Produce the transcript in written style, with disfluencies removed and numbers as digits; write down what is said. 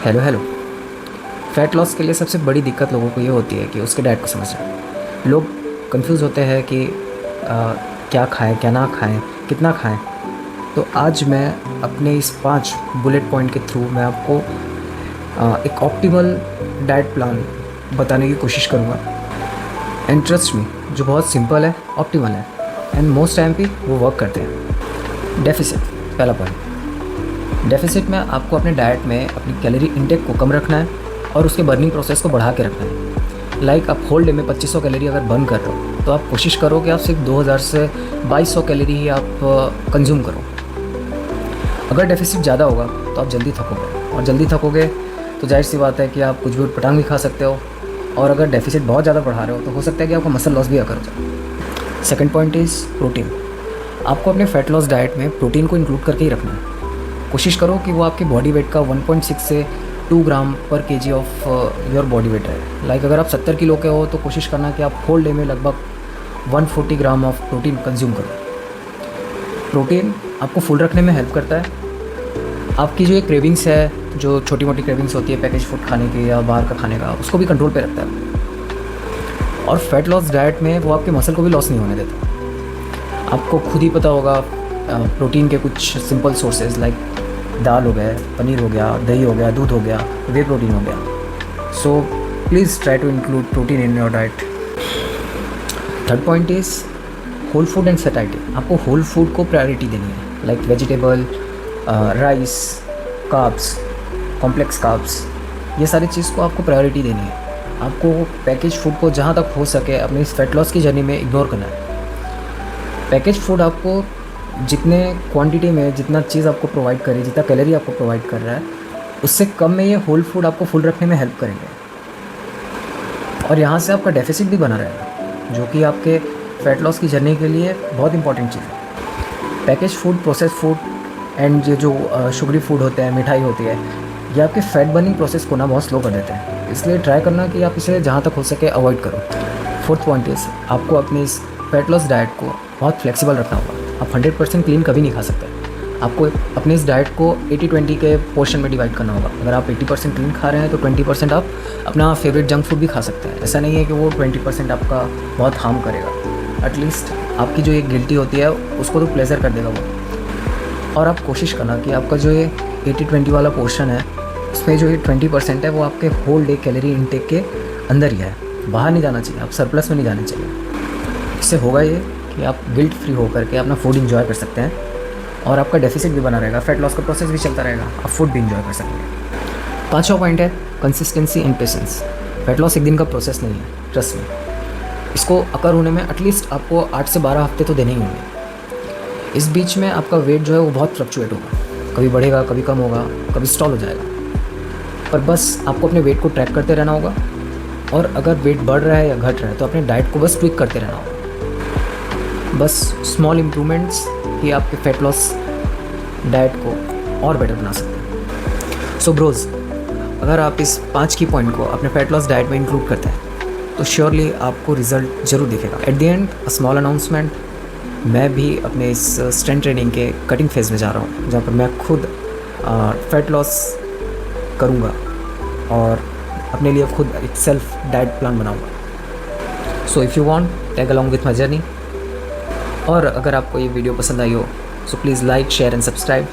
Hello hello. Fat loss के लिए सबसे बड़ी दिक्कत लोगों को ये होती है कि उसके डाइट को समझना। लोग कंफ्यूज होते हैं कि क्या खाएं क्या ना खाएं, कितना खाएं। तो आज मैं अपने इस 5 बुलेट पॉइंट के थ्रू मैं आपको एक ऑप्टिमल डाइट प्लान बताने की कोशिश करूँगा। एंड ट्रस्ट मी, जो बहुत सिंपल है, ऑप्टिमल है एंड मोस्ट टाइम पे वो वर्क करते हैं। डेफिसिट, पहला पॉइंट। डेफिसिट में आपको अपने डाइट में अपनी कैलोरी इंटेक को कम रखना है और उसके बर्निंग प्रोसेस को बढ़ा के रखना है। लाइक आप होल डे में 2500 कैलोरी अगर बर्न कर रहे हो तो आप कोशिश करो कि आप सिर्फ 2000 से 2200 कैलोरी ही आप कंज्यूम करो। अगर डेफिसिट ज़्यादा होगा तो आप जल्दी थकोगे, और जल्दी थकोगे तो जाहिर सी बात है कि आप कुछ भी उटपटांग भी खा सकते हो। और अगर डेफिसिट बहुत ज़्यादा बढ़ा रहे हो तो हो सकता है कि आपका मसल लॉस भी अकर हो जाए। Second point is protein. आपको अपने फैट लॉस डाइट में प्रोटीन को इंक्लूड करके ही रखना है। कोशिश करो कि वो आपके बॉडी वेट का 1.6 से 2 ग्राम पर KG of your body weight है। लाइक अगर आप 70 किलो के हो तो कोशिश करना कि आप होल डे में लगभग 140 ग्राम ऑफ प्रोटीन कंज्यूम करो। प्रोटीन आपको फुल रखने में हेल्प करता है। आपकी जो ये क्रेविंग्स है, जो छोटी मोटी क्रेविंग्स होती है पैकेज फूड खाने की या बाहर का खाने का, उसको भी कंट्रोल पे रखता है। और फैट लॉस डाइट में वो आपके मसल को भी लॉस नहीं होने देता। आपको खुद ही पता होगा प्रोटीन के कुछ सिंपल सोर्सेज लाइक दाल हो गया, पनीर हो गया, दही हो गया, दूध हो गया, वे प्रोटीन हो गया। So please try to include protein in your diet. Third point is whole food and satisfied. आपको होल फूड को प्रायोरिटी देनी है, like vegetable, rice, carbs, complex carbs, ये सारी चीज़ को आपको प्रायोरिटी देनी है। आपको पैकेज फूड को जहाँ तक हो सके अपनी इस फैट लॉस की जर्नी में इग्नोर करना है। पैकेज फूड आपको जितने क्वांटिटी में जितना चीज़ आपको प्रोवाइड करे, जितना कैलोरी आपको प्रोवाइड कर रहा है, उससे कम में ये होल फूड आपको फुल रखने में हेल्प करेंगे। और यहाँ से आपका डेफिसिट भी बना रहेगा, जो कि आपके फैट लॉस की जर्नी के लिए बहुत इंपॉर्टेंट चीज़ है। Package food, process food and ये जो शुगरी फूड होते हैं, मिठाई होती है, ये आपके फैट बर्निंग प्रोसेस को ना बहुत स्लो कर देते हैं। इसलिए ट्राई करना कि आप इसे जहाँ तक हो सके अवॉइड करो। फोर्थ पॉइंट इज़ आपको अपनी इस फैट लॉस डाइट को बहुत फ्लेक्सिबल रखना होगा। आप 100% क्लीन कभी नहीं खा सकते। आपको अपने इस डाइट को 80-20 के पोर्शन में डिवाइड करना होगा। अगर आप 80% क्लीन खा रहे हैं तो 20% आप अपना फेवरेट जंक फूड भी खा सकते हैं। ऐसा नहीं है कि वो 20% आपका बहुत हार्म करेगा। एटलीस्ट आपकी जो ये गिल्टी होती है उसको तो प्लेजर कर देगा वो। और आप कोशिश करना कि आपका जो ये 80-20 वाला पोर्शन है, उसमें जो ये 20% है वो आपके होल डे कैलोरी इनटेक के अंदर ही है, बाहर नहीं जाना चाहिए, आप सरप्लस में नहीं जाना चाहिए। इससे होगा ये कि आप गिल्ट फ्री होकर के अपना फूड इंजॉय कर सकते हैं और आपका डेफिसिट भी बना रहेगा, फैट लॉस का प्रोसेस भी चलता रहेगा, आप फूड भी इंजॉय कर सकेंगे। पांचवा पॉइंट है consistency and patience. Fat loss एक दिन का प्रोसेस नहीं है, ट्रस्ट में। इसको अकर होने में एटलीस्ट आपको 8 से 12 हफ्ते तो देने ही होंगे। इस बीच में आपका वेट जो है वो बहुत फ्लक्चुएट होगा, कभी बढ़ेगा, कभी कम होगा, कभी स्टॉल हो जाएगा। पर बस आपको अपने वेट को ट्रैक करते रहना होगा, और अगर वेट बढ़ रहा है या घट रहा है तो अपने डाइट को बस ट्विक करते रहना होगा। बस स्मॉल इम्प्रूवमेंट्स ही आपके फैट लॉस डाइट को और बेटर बना सकते हैं। सो ब्रोज, अगर आप इस 5 की पॉइंट को अपने फैट लॉस डाइट में इंक्लूड करते हैं तो श्योरली आपको रिजल्ट ज़रूर दिखेगा। At the end a small announcement, मैं भी अपने इस स्ट्रेंथ ट्रेनिंग के कटिंग फेज़ में जा रहा हूँ, जहाँ पर मैं खुद फैट लॉस करूँगा और अपने लिए खुद एक सेल्फ डाइट प्लान बनाऊँगा। So if you want, tag along with my journey. और अगर आपको ये वीडियो पसंद आई हो so please like, share and subscribe.